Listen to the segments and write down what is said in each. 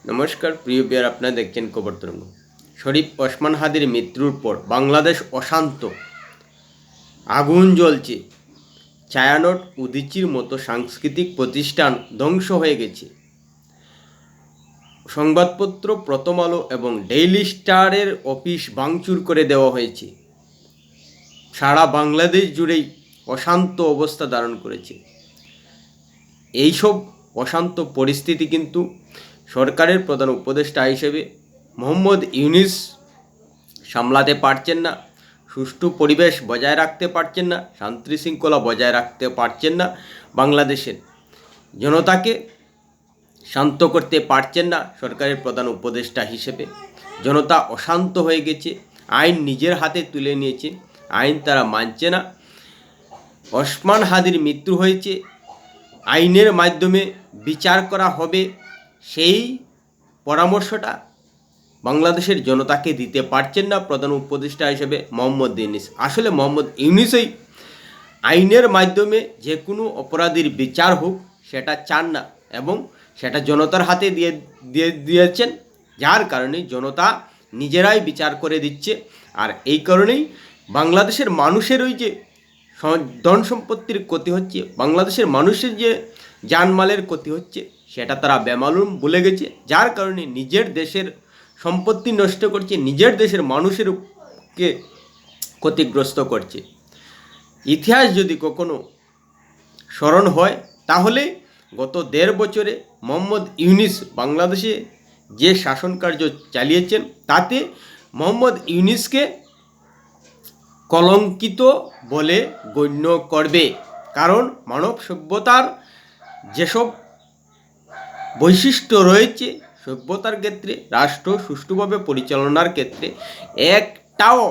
নমস্কার প্রিয় বিয়ার, আপনারা দেখছেন খবর তরঙ্গ। শরীফ ওসমান হাদির মৃত্যুর পর বাংলাদেশ অশান্ত, আগুন জ্বলছে। ছায়ানট, উদীচীর মতো সাংস্কৃতিক প্রতিষ্ঠান ধ্বংস হয়ে গেছে। সংবাদপত্র প্রথম আলো এবং ডেইলি স্টারের অফিস ভাঙচুর করে দেওয়া হয়েছে। সারা বাংলাদেশ জুড়েই অশান্ত অবস্থা ধারণ করেছে। এইসব অশান্ত পরিস্থিতি কিন্তু সরকারের প্রধান উপদেষ্টা হিসেবে মোহাম্মদ ইউনূস সামলাতে পারছেন না, সুষ্ঠু পরিবেশ বজায় রাখতে পারছেন না, শান্তি শৃঙ্খলা বজায় রাখতে পারছেন না, বাংলাদেশের জনতাকে শান্ত করতে পারছেন না। সরকারের প্রধান উপদেষ্টা হিসেবে জনতা অশান্ত হয়ে গেছে, আইন নিজের হাতে তুলে নিয়েছে, আইন তারা মানছে না। ওসমান হাদির মৃত্যু হয়েছে, আইনের মাধ্যমে বিচার করা হবে, সেই পরামর্শটা বাংলাদেশের জনতাকে দিতে পারছেন না প্রধান উপদেষ্টা হিসেবে মোহাম্মদ ইউনূস। আসলে মোহাম্মদ ইউনূসই আইনের মাধ্যমে যে কোনো অপরাধীর বিচার হোক সেটা চান না, এবং সেটা জনতার হাতে দিয়েছেন, যার কারণে জনতা নিজেরাই বিচার করে দিচ্ছে। আর এই কারণেই বাংলাদেশের মানুষের ওই যে ধন সম্পত্তির ক্ষতি হচ্ছে, বাংলাদেশের মানুষের যে জানমালের ক্ষতি হচ্ছে, সেটা তারা বেমালুম ভুলে গেছে, যার কারণে নিজের দেশের সম্পত্তি নষ্ট করছে, নিজের দেশের মানুষেরকে ক্ষতিগ্রস্ত করছে। ইতিহাস যদি কখনো স্মরণ হয় তাহলে গত 1.5 বছরে মোহাম্মদ ইউনূস বাংলাদেশে যে শাসন কার্য চালিয়েছেন তাতে মোহাম্মদ ইউনূসকে কলঙ্কিত বলে গণ্য করবে। কারণ মানব সভ্যতার যেসব বৈশিষ্ট্য রয়েছে, সভ্যতার ক্ষেত্রে, রাষ্ট্র সুষ্ঠুভাবে পরিচালনার ক্ষেত্রে একটাও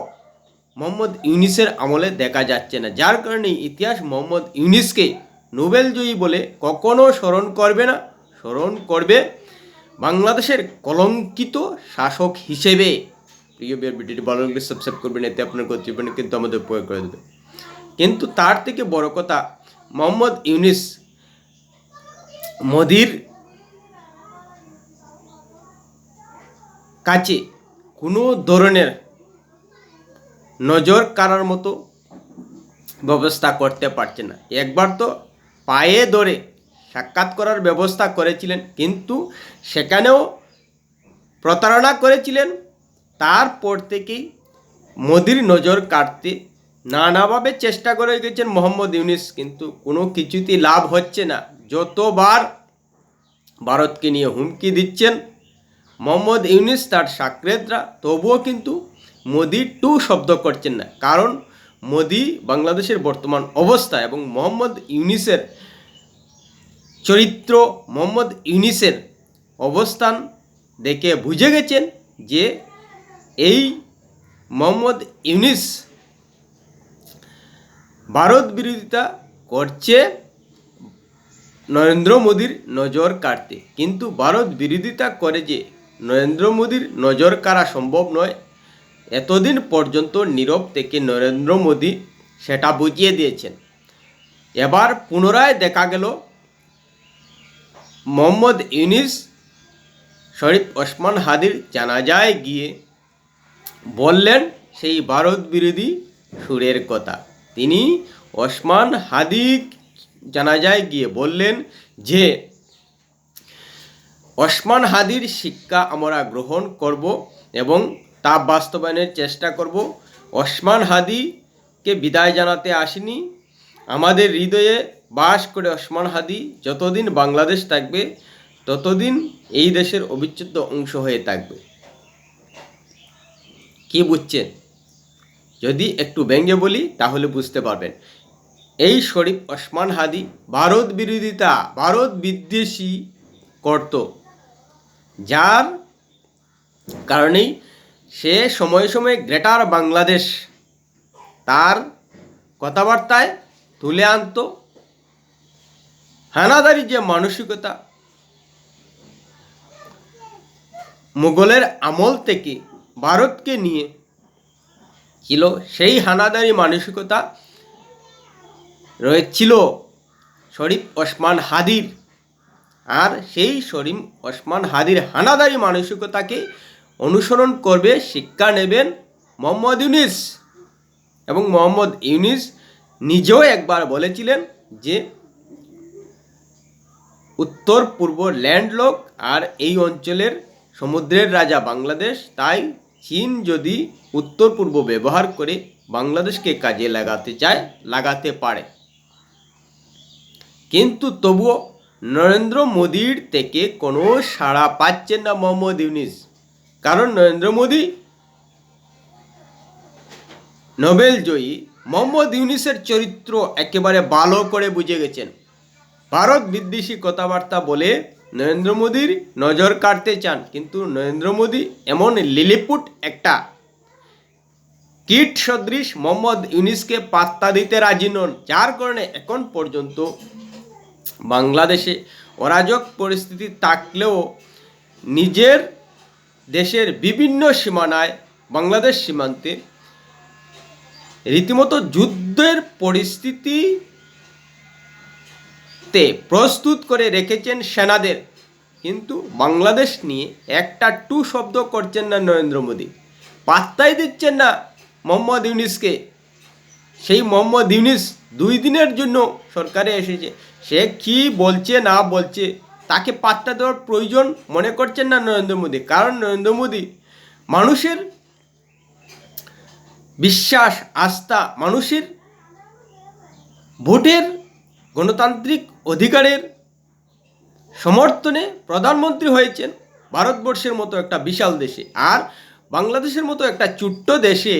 মোহাম্মদ ইউনূসের আমলে দেখা যাচ্ছে না, যার কারণে ইতিহাস মোহাম্মদ ইউনূসকে নোবেলজয়ী বলে কখনো স্মরণ করবে না, স্মরণ করবে বাংলাদেশের কলঙ্কিত শাসক হিসেবে। প্রিয় ভিডিওটি ভালো লাগলে সাবস্ক্রাইব করবেন, এতে আপনার জীবনে কিন্তু আমাদের উপয়োগ করে দেবে। কিন্তু তার থেকে বড় কথা, মোহাম্মদ ইউনূস মোদির কাছে কোনো ধরনের নজর কাড়ার মতো ব্যবস্থা করতে পারছে না। একবার তো পায়ে ধরে সাক্ষাৎ করার ব্যবস্থা করেছিলেন, কিন্তু সেখানেও প্রতারণা করেছিলেন। তারপর থেকেই মোদির নজর কাটতে নানাভাবে চেষ্টা করে গেছেন মোহাম্মদ ইউনূস, কিন্তু কোনো কিছুতেই লাভ হচ্ছে না। যতবার ভারতকে নিয়ে হুমকি দিচ্ছেন মোহাম্মদ ইউনূস, তার সাকরেদরা, তবুও কিন্তু মোদি টু শব্দ করছেন না। কারণ মোদি বাংলাদেশের বর্তমান অবস্থা এবং মোহাম্মদ ইউনূসের চরিত্র, মোহাম্মদ ইউনূসের অবস্থান দেখে বুঝে গেছেন যে এই মোহাম্মদ ইউনূস ভারত বিরোধিতা করছে নরেন্দ্র মোদির নজর কাড়তে। কিন্তু ভারত বিরোধিতা করে যে নরেন্দ্র মোদির নজর কাড়া সম্ভব নয়, এতদিন পর্যন্ত নীরব থেকে নরেন্দ্র মোদি সেটা বুঝিয়ে দিয়েছেন। এবার পুনরায় দেখা গেল মোহাম্মদ ইউনূস শরীফ ওসমান হাদির জানাজায় গিয়ে বললেন সেই ভারত বিরোধী সুরের কথা। তিনি ওসমান হাদি জানাজায় গিয়ে বললেন যে ওসমান হাদির শিক্ষা আমরা গ্রহণ করব এবং তা বাস্তবায়নের চেষ্টা করব। ওসমান হাদিকে বিদায় জানাতে আসিনি, আমাদের হৃদয়ে বাস করে ওসমান হাদি যতদিন বাংলাদেশ থাকবে ততদিন এই দেশের অবিচ্ছেদ্য অংশ হয়ে থাকবে। কি বুঝছেন? যদি একটু ব্যঙ্গে বলি তাহলে বুঝতে পারবেন। এই শরীফ ওসমান হাদি ভারত বিরোধিতা, ভারত বিদ্বেষী করত, যার কারণেই সে সময়ে সময়ে গ্রেটার বাংলাদেশ তার কথাবার্তায় তুলে আনত। হানাদারি যে মানসিকতা মুঘলের আমল থেকে ভারতকে নিয়ে ছিল, সেই হানাদারি মানসিকতা রয়েছিল শরীফ ওসমান হাদির আর সেই সলিম ওসমান হাদির হানাদারি মানসিকতাকে অনুসরণ করবে, শিক্ষা নেবেন মোহাম্মদ ইউনূস। এবং মোহাম্মদ ইউনূস নিজেও একবার বলেছিলেন যে উত্তর পূর্ব ল্যান্ডলক আর এই অঞ্চলের সমুদ্রের রাজা বাংলাদেশ, তাই চীন যদি উত্তর পূর্ব ব্যবহার করে বাংলাদেশকে কাজে লাগাতে চায়, লাগাতে পারে। কিন্তু তবুও নরেন্দ্র মোদীর থেকে কোনো সাড়া পাচ্ছেন না মোহাম্মদ ইউনূস। কারণ নরেন্দ্র মোদী নোবেল জয়ী মোহাম্মদ ইউনূসের চরিত্র একেবারে ভালো করে বুঝে গেছেন। ভারত বিদ্বেষী কথাবার্তা বলে নরেন্দ্র মোদীর নজর কাড়তে চান, কিন্তু নরেন্দ্র মোদী এমন লিলিপুট একটা কীট সদৃশ মোহাম্মদ ইউনূসকে পাত্তা দিতে রাজি নন, যার কারণে এখন পর্যন্ত বাংলাদেশে অরাজক পরিস্থিতি থাকলেও নিজের দেশের বিভিন্ন সীমানায়, বাংলাদেশ সীমান্তে রীতিমতো যুদ্ধের পরিস্থিতিতে প্রস্তুত করে রেখেছেন সেনাদের। কিন্তু বাংলাদেশ নিয়ে একটা টু শব্দ করছেন না নরেন্দ্র মোদী, পাত্তাই দিচ্ছেন না মোহাম্মদ ইউনূসকে। সেই মোহাম্মদ ইউনূস 2 দিনের জন্য সরকারে এসেছে, সে কি বলছে না বলছে তাকে পাত্তা দেওয়ার প্রয়োজন মনে করছেন না নরেন্দ্র মোদী। কারণ নরেন্দ্র মোদী মানুষের বিশ্বাস, আস্থা, মানুষের ভোটের গণতান্ত্রিক অধিকারের সমর্থনে প্রধানমন্ত্রী হয়েছেন ভারতবর্ষের মতো একটা বিশাল দেশে। আর বাংলাদেশের মতো একটা ছোট্ট দেশে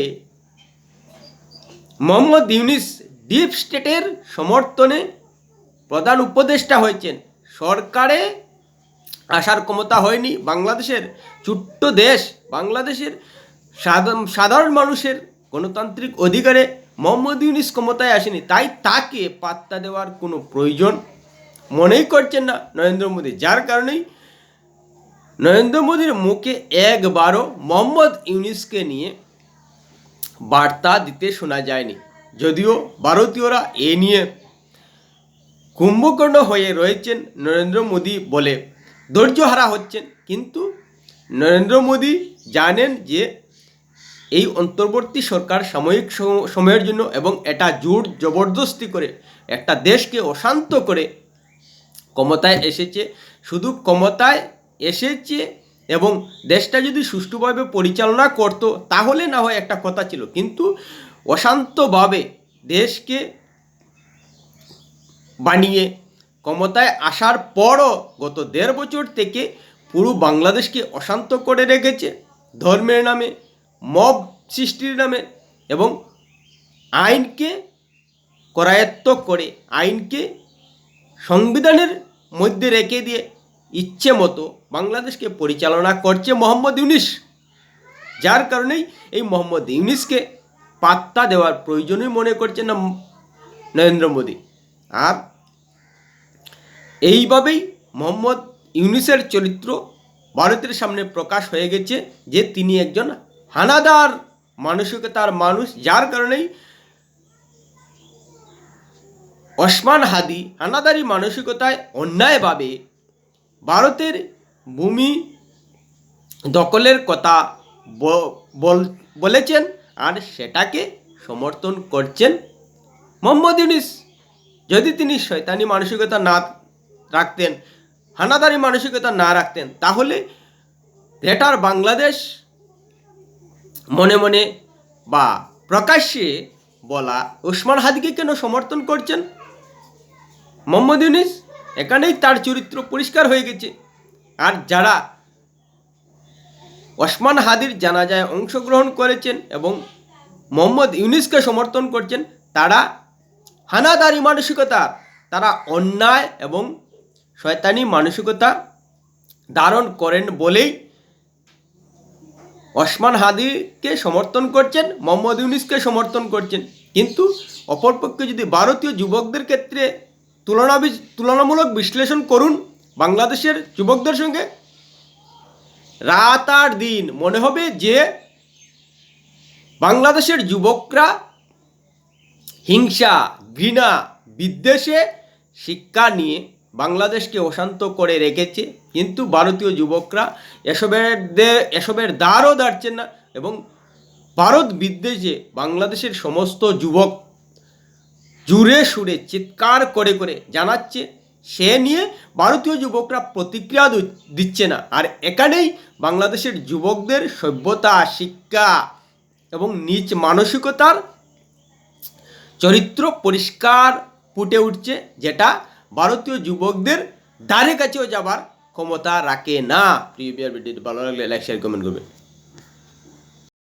মোহাম্মদ ইউনূস ডিপ স্টেটের সমর্থনে প্রধান উপদেষ্টা হয়েছেন। সরকারে আসার ক্ষমতা হয়নি। বাংলাদেশের ছোট্ট দেশ, বাংলাদেশের সাধারণ মানুষের গণতান্ত্রিক অধিকারে মোহাম্মদ ইউনূস ক্ষমতায় আসেনি, তাই তাকে পাত্তা দেওয়ার কোনো প্রয়োজন মনেই করছেন না নরেন্দ্র মোদী। যার কারণেই নরেন্দ্র মোদীর মুখে একবারও মোহাম্মদ ইউনূসকে নিয়ে বার্তা দিতে শোনা যায়নি। যদিও ভারতীয়রা এ নিয়ে কুম্ভকর্ণ হয়ে রয়েছেন নরেন্দ্র মোদী বলে ধৈর্যহারা হচ্ছেন, কিন্তু নরেন্দ্র মোদী জানেন যে এই অন্তর্বর্তী সরকার সাময়িক সময়ের জন্য, এবং এটা জোর জবরদস্তি করে একটা দেশকে অশান্ত করে ক্ষমতায় এসেছে। শুধু ক্ষমতায় এসেছে এবং দেশটা যদি সুষ্ঠুভাবে পরিচালনা করতো তাহলে না হয় একটা কথা ছিল, কিন্তু অশান্তভাবে দেশকে বানিয়ে ক্ষমতায় আসার পরও গত 1.5 বছর থেকে পুরো বাংলাদেশকে অশান্ত করে রেখেছে ধর্মের নামে, মব সৃষ্টির নামে, এবং আইনকে করায়ত্ত করে, আইনকে সংবিধানের মধ্যে রেখে দিয়ে ইচ্ছে মতো বাংলাদেশকে পরিচালনা করছে মোহাম্মদ ইউনূস। যার কারণেই এই মোহাম্মদ ইউনূসকে পাত্তা দেওয়ার প্রয়োজনই মনে করছে না নরেন্দ্র মোদী। আর এইভাবেই মোহাম্মদ ইউনূসের চরিত্র ভারতের সামনে প্রকাশ হয়ে গেছে যে তিনি একজন হানাদার মানসিকতার মানুষ। যার কারণেই ওসমান হাদি হানাদারি মানসিকতায় অন্যায়ভাবে ভারতের ভূমি দখলের কথা বলেছেন, আর সেটাকে সমর্থন করছেন মোহাম্মদ ইউনূস। যদি তিনি শয়তানি মানসিকতা না রাখতেন, হানাদারি মানসিকতা না রাখতেন, তাহলে গ্রেটার বাংলাদেশ মনে মনে বা প্রকাশ্যে বলা ওসমান হাদিকে কেন সমর্থন করছেন মোহাম্মদ ইউনূস? এখানেই তার চরিত্র পরিষ্কার হয়ে গেছে। আর যারা ওসমান হাদির জানাজায় অংশগ্রহণ করেছেন এবং মোহাম্মদ ইউনূসকে সমর্থন করছেন, তারা হানাদারি মানসিকতা, তারা অন্যায় এবং শয়তানি মানসিকতা ধারণ করেন বলেই ওসমান হাদিকে সমর্থন করছেন, মোহাম্মদ ইউনূসকে সমর্থন করছেন। কিন্তু অপরপক্ষে যদি ভারতীয় যুবকদের ক্ষেত্রে তুলনামূলক বিশ্লেষণ করুন বাংলাদেশের যুবকদের সঙ্গে, রাত আর দিন মনে হবে যে বাংলাদেশের যুবকরা হিংসা, ঘৃণা, বিদ্বেষে শিক্ষা নিয়ে বাংলাদেশকে অশান্ত করে রেখেছে, কিন্তু ভারতীয় যুবকরা এসবের দ্বারও দাঁড়ছেন না এবং ভারত বিদ্বেষে বাংলাদেশের সমস্ত যুবক জুড়ে সুরে চিৎকার করে করে জানাচ্ছে, সে নিয়ে ভারতীয় যুবকরা প্রতিক্রিয়া দিচ্ছে না। আর এখানেই বাংলাদেশের যুবকদের সভ্যতা, শিক্ষা এবং নিজ মানসিকতার চরিত্র পরিষ্কার ফুটে উঠছে, যেটা ভারতীয় যুবকদের ধারে কাছেও যাবার ক্ষমতা রাখে না। প্রিয় ভিডিওটি ভালো লাগলে লাইক শেয়ার কমেন্ট করবেন।